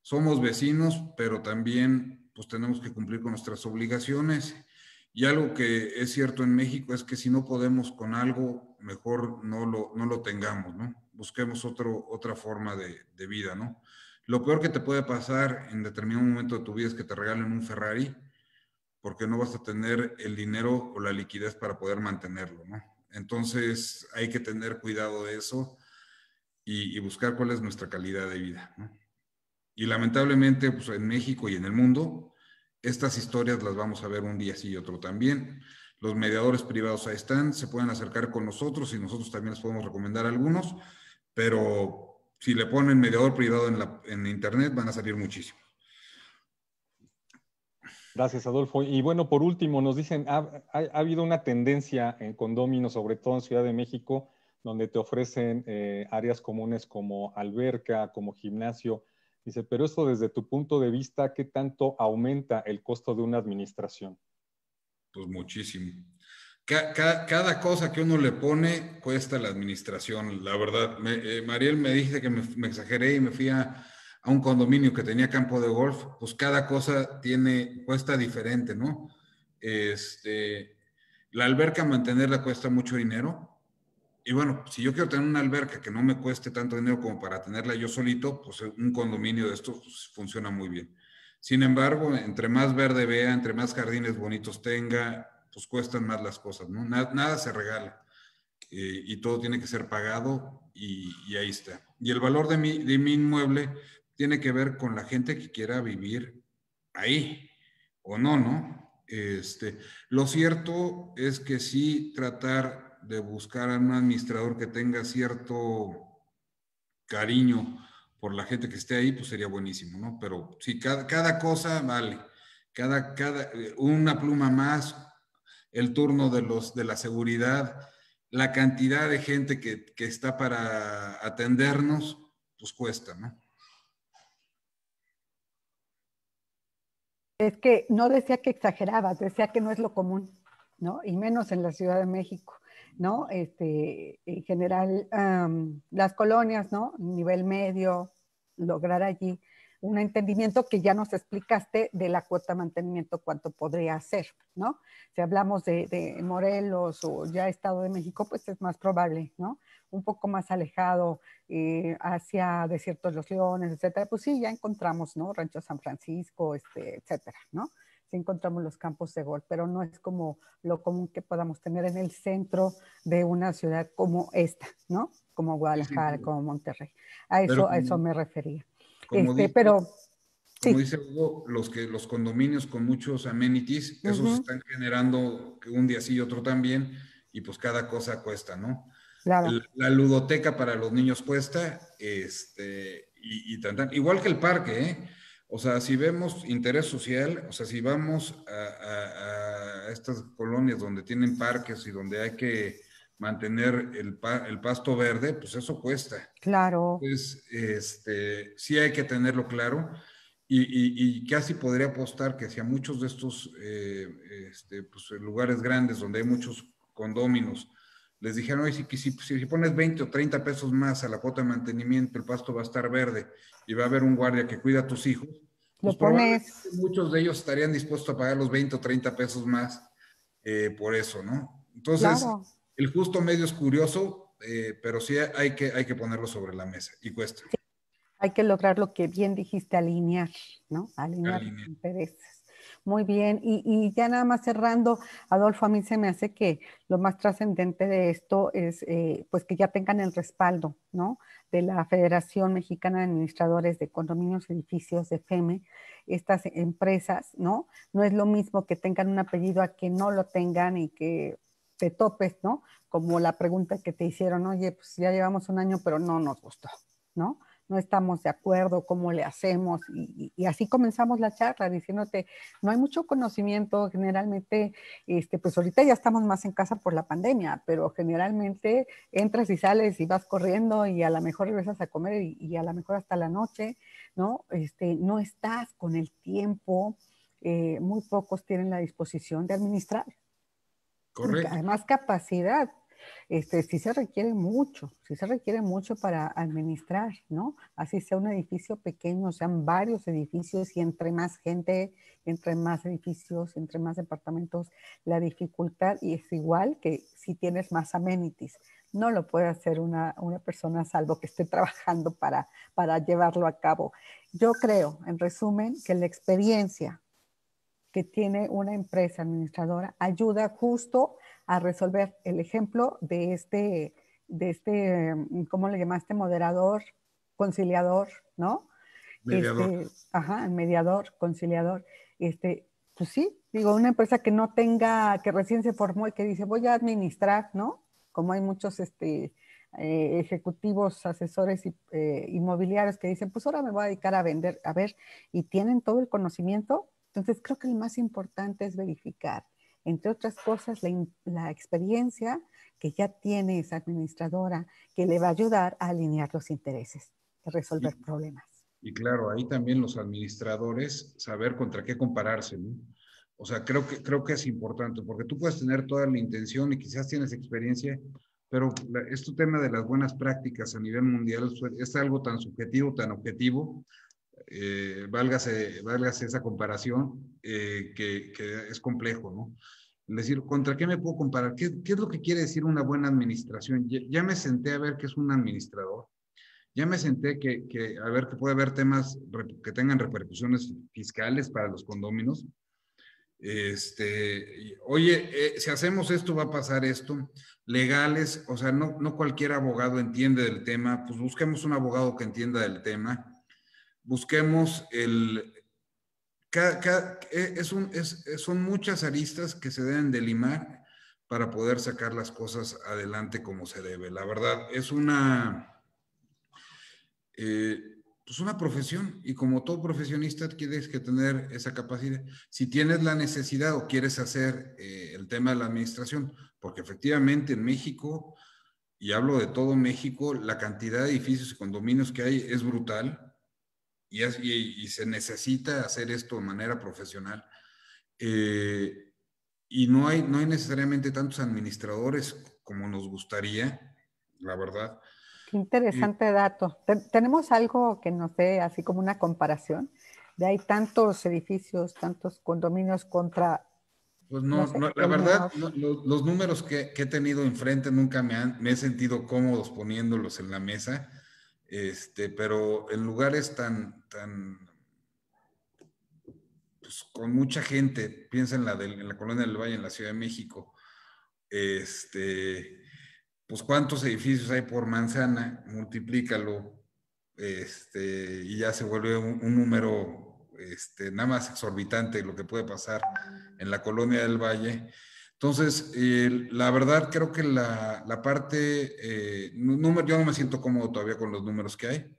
somos vecinos, pero también pues tenemos que cumplir con nuestras obligaciones. Y algo que es cierto en México es que si no podemos con algo, mejor no lo tengamos, ¿no? Busquemos otra forma de vida, ¿no? Lo peor que te puede pasar en determinado momento de tu vida es que te regalen un Ferrari, porque no vas a tener el dinero o la liquidez para poder mantenerlo, ¿no? Entonces hay que tener cuidado de eso y buscar cuál es nuestra calidad de vida, ¿no? Y lamentablemente, pues en México y en el mundo, estas historias las vamos a ver un día sí y otro también. Los mediadores privados ahí están, se pueden acercar con nosotros y nosotros también les podemos recomendar algunos, pero si le ponen mediador privado en internet van a salir muchísimos. Gracias, Adolfo. Y bueno, por último, nos dicen, ha habido una tendencia en condóminos, sobre todo en Ciudad de México, donde te ofrecen áreas comunes como alberca, como gimnasio. Dice, pero esto desde tu punto de vista, ¿qué tanto aumenta el costo de una administración? Pues muchísimo. Cada cosa que uno le pone cuesta la administración, la verdad. Mariel me dice que me exageré y me fui a un condominio que tenía campo de golf, pues cada cosa cuesta diferente, ¿no? La alberca mantenerla cuesta mucho dinero. Y bueno, si yo quiero tener una alberca que no me cueste tanto dinero como para tenerla yo solito, pues un condominio de estos pues, funciona muy bien. Sin embargo, entre más verde vea, entre más jardines bonitos tenga, pues cuestan más las cosas, ¿no? Nada se regala y todo tiene que ser pagado y ahí está. Y el valor de mi inmueble tiene que ver con la gente que quiera vivir ahí o no, ¿no? Lo cierto es que sí tratar de buscar a un administrador que tenga cierto cariño por la gente que esté ahí, pues sería buenísimo, ¿no? Pero sí, cada cosa vale. Una pluma más, el turno de la seguridad, la cantidad de gente que está para atendernos, pues cuesta, ¿no? Es que no decía que exagerabas, decía que no es lo común, ¿no? Y menos en la Ciudad de México, ¿no? En general, las colonias, ¿no? Nivel medio, lograr allí un entendimiento que ya nos explicaste de la cuota de mantenimiento, cuánto podría ser, ¿no? Si hablamos de Morelos o ya Estado de México, pues es más probable, ¿no? Un poco más alejado hacia Desierto de los Leones, etcétera, pues sí, ya encontramos, ¿no? Rancho San Francisco, etcétera, ¿no? Sí encontramos los campos de golf, pero no es como lo común que podamos tener en el centro de una ciudad como esta, ¿no? Como Guadalajara, como Monterrey. A eso me refería. Como sí. dice Hugo, los condominios con muchos amenities, esos están generando un día sí y otro también, y pues cada cosa cuesta, ¿no? Claro. La ludoteca para los niños cuesta, igual que el parque, ¿eh? O sea, si vemos interés social, o sea, si vamos a estas colonias donde tienen parques y donde hay que mantener el pasto verde, pues eso cuesta. Claro. Entonces, sí hay que tenerlo claro y casi podría apostar que hacia muchos de estos pues, lugares grandes donde hay muchos condóminos, les dijeron, oye, si pones 20 o 30 pesos más a la cuota de mantenimiento, el pasto va a estar verde y va a haber un guardia que cuida a tus hijos, pues probablemente muchos de ellos estarían dispuestos a pagar los 20 o 30 pesos más por eso, ¿no? Entonces, claro, el justo medio es curioso, pero sí hay que ponerlo sobre la mesa y cuesta. Sí. Hay que lograr lo que bien dijiste, alinear, ¿no? Alinear intereses. Muy bien, y ya nada más cerrando, Adolfo, a mí se me hace que lo más trascendente de esto es pues que ya tengan el respaldo, ¿no? De la Federación Mexicana de Administradores de Condominios y Edificios, de FEME, estas empresas, ¿no? No es lo mismo que tengan un apellido a que no lo tengan y que te topes, ¿no? Como la pregunta que te hicieron, oye, pues ya llevamos un año, pero no nos gustó, ¿no? no estamos de acuerdo, ¿cómo le hacemos? Y así comenzamos la charla, diciéndote, no hay mucho conocimiento, generalmente, pues ahorita ya estamos más en casa por la pandemia, pero generalmente entras y sales y vas corriendo y a lo mejor regresas a comer y a lo mejor hasta la noche, ¿no? No estás con el tiempo, muy pocos tienen la disposición de administrar. Correcto. Además, capacidad. Sí se requiere mucho para administrar, ¿no? Así sea un edificio pequeño, sean varios edificios y entre más gente, entre más edificios, entre más departamentos, la dificultad y es igual que si tienes más amenities. No lo puede hacer una persona salvo que esté trabajando para llevarlo a cabo. Yo creo, en resumen, que la experiencia que tiene una empresa administradora ayuda justo a resolver el ejemplo de ¿cómo le llamaste? Moderador, conciliador, ¿no? Mediador. El mediador, conciliador. Pues sí, digo, una empresa que no tenga, que recién se formó y que dice, voy a administrar, ¿no? Como hay muchos ejecutivos, asesores inmobiliarios que dicen, pues ahora me voy a dedicar a vender, a ver, y tienen todo el conocimiento. Entonces creo que lo más importante es verificar, entre otras cosas, la experiencia que ya tiene esa administradora que le va a ayudar a alinear los intereses, a resolver problemas. Y claro, ahí también los administradores saber contra qué compararse, ¿no? O sea, creo que es importante, porque tú puedes tener toda la intención y quizás tienes experiencia, pero este tema de las buenas prácticas a nivel mundial es algo tan subjetivo, tan objetivo, válgase esa comparación, que es complejo, ¿no? Es decir, ¿contra qué me puedo comparar? ¿Qué es lo que quiere decir una buena administración? Ya me senté a ver qué es un administrador. Ya me senté a ver que puede haber temas que tengan repercusiones fiscales para los condóminos. Oye, si hacemos esto, va a pasar esto. Legales, o sea, no cualquier abogado entiende del tema, pues busquemos un abogado que entienda del tema. Busquemos son muchas aristas que se deben de limar para poder sacar las cosas adelante como se debe. La verdad, es pues una profesión, y como todo profesionista tienes que tener esa capacidad. Si tienes la necesidad o quieres hacer el tema de la administración, porque efectivamente en México, y hablo de todo México, la cantidad de edificios y condominios que hay es brutal. Y se necesita hacer esto de manera profesional. Y no hay necesariamente tantos administradores como nos gustaría, la verdad. Qué interesante dato. ¿Tenemos algo que nos dé así como una comparación? De hay tantos edificios, tantos condominios contra... Pues no, la verdad, los números que he tenido enfrente nunca me he sentido cómodos poniéndolos en la mesa. Pero en lugares tan pues, con mucha gente, piensa en la Colonia del Valle, en la Ciudad de México, pues cuántos edificios hay por manzana, multiplícalo, y ya se vuelve un número nada más exorbitante lo que puede pasar en la Colonia del Valle. Entonces, la verdad creo que la parte, yo no me siento cómodo todavía con los números que hay.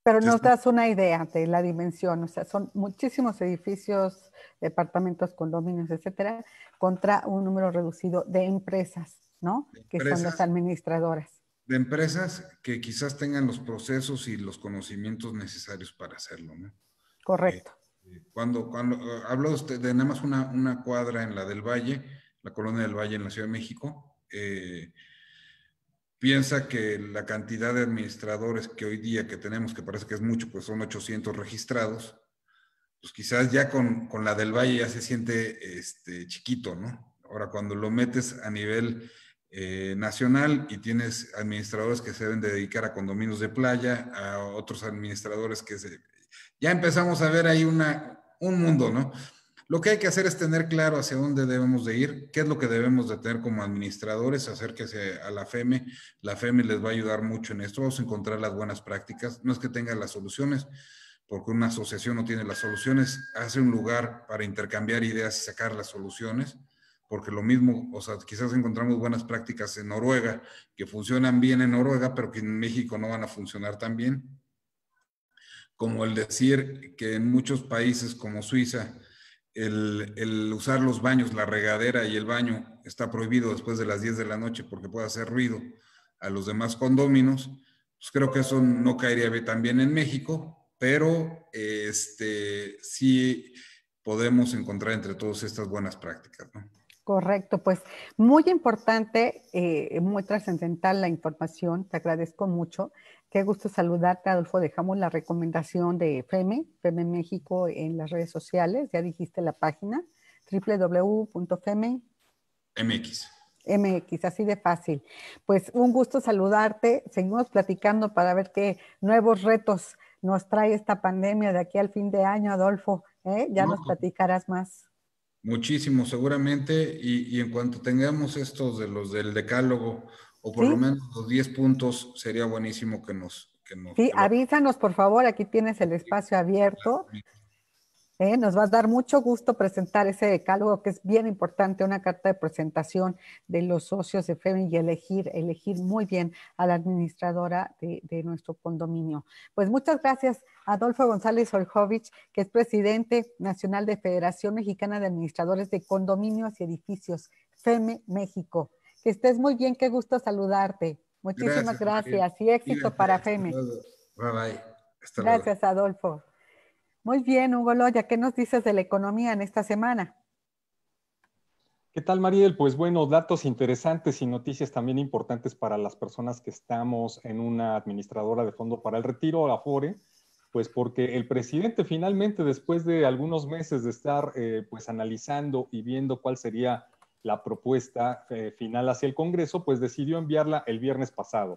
Pero nos das una idea de la dimensión, o sea, son muchísimos edificios, departamentos, condominios, etcétera, contra un número reducido de empresas, ¿no? Que son las administradoras. De empresas que quizás tengan los procesos y los conocimientos necesarios para hacerlo, ¿no? Correcto. Cuando hablo de nada más una cuadra en la del Valle, la Colonia del Valle en la Ciudad de México, piensa que la cantidad de administradores que hoy día que tenemos, que parece que es mucho, pues son 800 registrados, pues quizás ya con la del Valle ya se siente chiquito, ¿no? Ahora, cuando lo metes a nivel nacional y tienes administradores que se deben de dedicar a condominios de playa, a otros administradores ya empezamos a ver ahí un mundo, ¿no? Lo que hay que hacer es tener claro hacia dónde debemos de ir, qué es lo que debemos de tener como administradores, acérquese a la FEME. La FEME les va a ayudar mucho en esto, vamos a encontrar las buenas prácticas. No es que tengan las soluciones, porque una asociación no tiene las soluciones, hace un lugar para intercambiar ideas y sacar las soluciones, porque lo mismo, o sea, quizás encontramos buenas prácticas en Noruega, que funcionan bien en Noruega, pero que en México no van a funcionar tan bien. como el decir que en muchos países como Suiza, el usar los baños, la regadera y el baño está prohibido después de las 10 de la noche porque puede hacer ruido a los demás condóminos. Pues creo que eso no caería tan bien en México, pero sí podemos encontrar entre todos estas buenas prácticas, ¿no? Correcto, pues muy importante, muy trascendental la información, te agradezco mucho. Qué gusto saludarte, Adolfo. Dejamos la recomendación de FEME México en las redes sociales, ya dijiste la página, www.feme.mx. MX, así de fácil. Pues un gusto saludarte, seguimos platicando para ver qué nuevos retos nos trae esta pandemia de aquí al fin de año, Adolfo, ya nos platicarás más. Muchísimo, seguramente, y en cuanto tengamos estos de los del decálogo, o por lo menos los 10 puntos, sería buenísimo que nos... Sí, avísanos, por favor, aquí tienes el espacio abierto. Nos va a dar mucho gusto presentar ese decálogo, que es bien importante, una carta de presentación de los socios de FEME y elegir muy bien a la administradora de nuestro condominio. Pues muchas gracias, Adolfo González Oljovich, que es presidente nacional de Federación Mexicana de Administradores de Condominios y Edificios, FEME México. Que estés muy bien, qué gusto saludarte. Muchísimas gracias y éxito para FEME. Bye bye. Gracias, Adolfo. Muy bien, Hugo Loya, ¿qué nos dices de la economía en esta semana? ¿Qué tal, Mariel? Pues bueno, datos interesantes y noticias también importantes para las personas que estamos en una administradora de fondo para el retiro, la Afore, pues porque el presidente finalmente, después de algunos meses de estar pues analizando y viendo cuál sería la propuesta final hacia el Congreso, pues decidió enviarla el viernes pasado.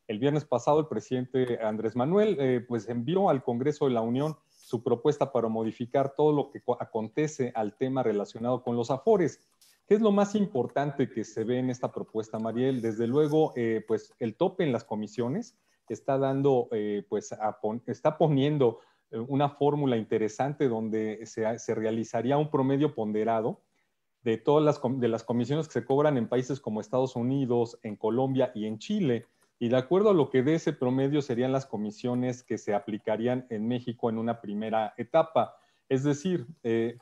El viernes pasado el presidente Andrés Manuel pues envió al Congreso de la Unión su propuesta para modificar todo lo que acontece al tema relacionado con los Afores. ¿Qué es lo más importante que se ve en esta propuesta, Mariel? Desde luego, pues el tope en las comisiones está dando, está poniendo una fórmula interesante donde se realizaría un promedio ponderado de todas las comisiones que se cobran en países como Estados Unidos, en Colombia y en Chile. Y de acuerdo a lo que dé ese promedio serían las comisiones que se aplicarían en México en una primera etapa. Es decir,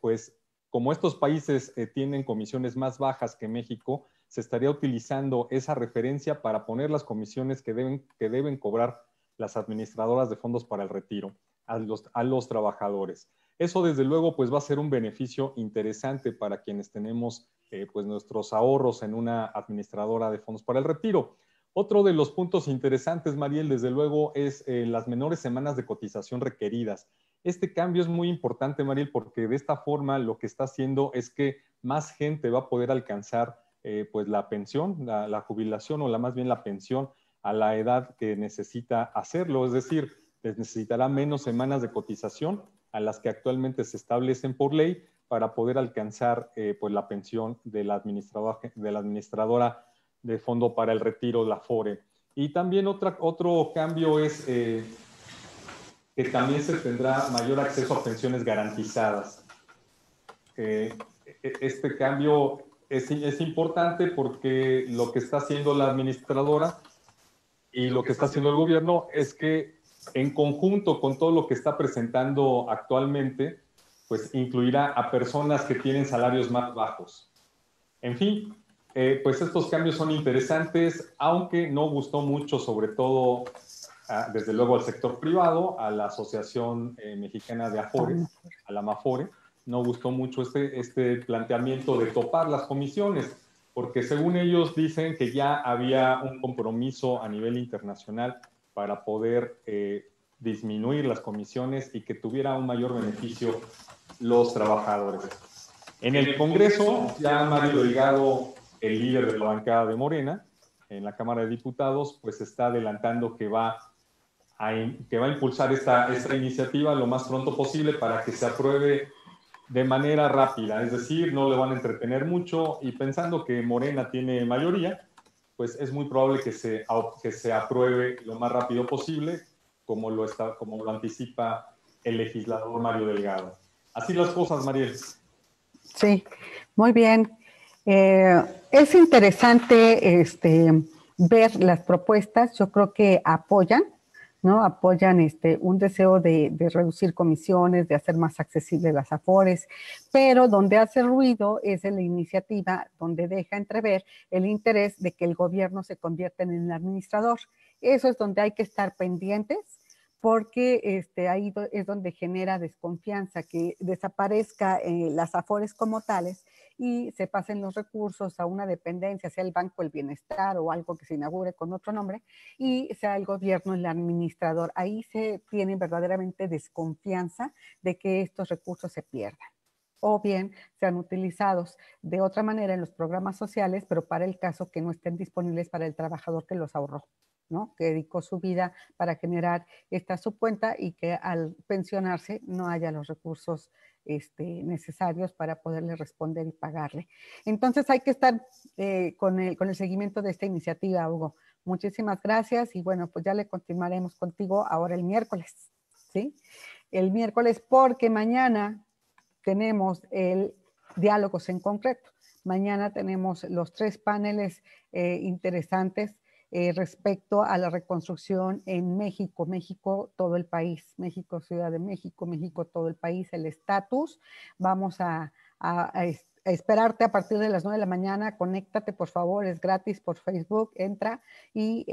pues como estos países tienen comisiones más bajas que México, se estaría utilizando esa referencia para poner las comisiones que deben cobrar las administradoras de fondos para el retiro a los trabajadores. Eso desde luego pues va a ser un beneficio interesante para quienes tenemos pues nuestros ahorros en una administradora de fondos para el retiro. Otro de los puntos interesantes, Mariel, desde luego, es las menores semanas de cotización requeridas. Este cambio es muy importante, Mariel, porque de esta forma lo que está haciendo es que más gente va a poder alcanzar pues la pensión, la jubilación o más bien la pensión a la edad que necesita hacerlo. Es decir, necesitará menos semanas de cotización a las que actualmente se establecen por ley para poder alcanzar pues la pensión de la administradora de fondo para el retiro, la Afore. Y también otro cambio es que también se tendrá mayor acceso a pensiones garantizadas. Este cambio es importante porque lo que está haciendo la administradora y lo que está haciendo el gobierno es que en conjunto con todo lo que está presentando actualmente, pues incluirá a personas que tienen salarios más bajos. En fin, pues estos cambios son interesantes, aunque no gustó mucho, sobre todo, desde luego al sector privado, a la Asociación Mexicana de Afores, a la Mafore, no gustó mucho este planteamiento de topar las comisiones, porque según ellos dicen que ya había un compromiso a nivel internacional para poder disminuir las comisiones y que tuviera un mayor beneficio los trabajadores. En el Congreso, ya Mario Delgado, el líder de la bancada de Morena, en la Cámara de Diputados, pues está adelantando que va a impulsar esta iniciativa lo más pronto posible para que se apruebe de manera rápida, es decir, no le van a entretener mucho y pensando que Morena tiene mayoría, pues es muy probable que se apruebe lo más rápido posible, como lo anticipa el legislador Mario Delgado. Así las cosas, Mariel. Sí, muy bien. Es interesante ver las propuestas, yo creo que apoyan ¿no? Apoyan un deseo de reducir comisiones, de hacer más accesibles las Afores, pero donde hace ruido es en la iniciativa donde deja entrever el interés de que el gobierno se convierta en el administrador. Eso es donde hay que estar pendientes, porque ahí es donde genera desconfianza, que desaparezca las Afores como tales y se pasen los recursos a una dependencia, sea el Banco del Bienestar o algo que se inaugure con otro nombre, y sea el gobierno el administrador. Ahí se tiene verdaderamente desconfianza de que estos recursos se pierdan o bien sean utilizados de otra manera en los programas sociales, pero para el caso que no estén disponibles para el trabajador que los ahorró, ¿no? Que dedicó su vida para generar esta subcuenta y que al pensionarse no haya los recursos necesarios para poderle responder y pagarle. Entonces hay que estar con el seguimiento de esta iniciativa, Hugo. Muchísimas gracias y bueno, pues ya le continuaremos contigo ahora el miércoles, ¿sí? El miércoles porque mañana tenemos el diálogos en concreto. Mañana tenemos los 3 paneles interesantes respecto a la reconstrucción en México, México, todo el país, México, Ciudad de México, México, todo el país, el estatus. Vamos a esperarte a partir de las 9 de la mañana, conéctate por favor, es gratis por Facebook, entra y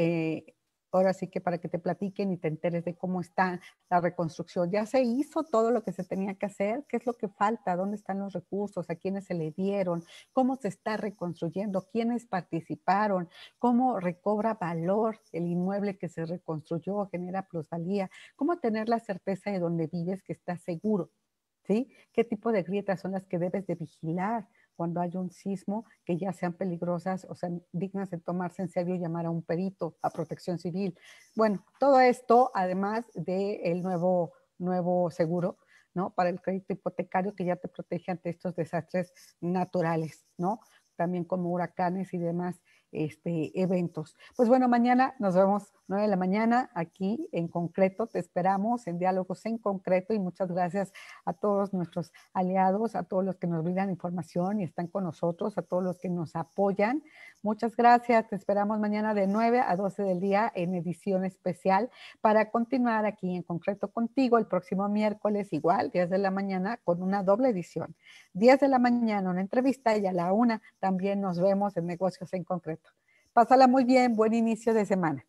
ahora sí que para que te platiquen y te enteres de cómo está la reconstrucción. Ya se hizo todo lo que se tenía que hacer, qué es lo que falta, dónde están los recursos, a quiénes se le dieron, cómo se está reconstruyendo, quiénes participaron, cómo recobra valor el inmueble que se reconstruyó, genera plusvalía, cómo tener la certeza de dónde vives que está seguro, ¿sí? ¿Qué tipo de grietas son las que debes de vigilar cuando hay un sismo que ya sean peligrosas o sean dignas de tomarse en serio y llamar a un perito, a Protección Civil? Bueno, todo esto además del nuevo seguro, ¿no? Para el crédito hipotecario que ya te protege ante estos desastres naturales, ¿no? También como huracanes y demás eventos. Pues bueno, mañana nos vemos 9 de la mañana aquí en concreto. Te esperamos en Diálogos en Concreto y muchas gracias a todos nuestros aliados, a todos los que nos brindan información y están con nosotros, a todos los que nos apoyan. Muchas gracias. Te esperamos mañana de 9 a 12 del día en edición especial para continuar aquí en concreto contigo el próximo miércoles, igual, 10 de la mañana, con una doble edición. 10 de la mañana una entrevista y a la 1 también nos vemos en Negocios en Concreto. Pásala muy bien, buen inicio de semana.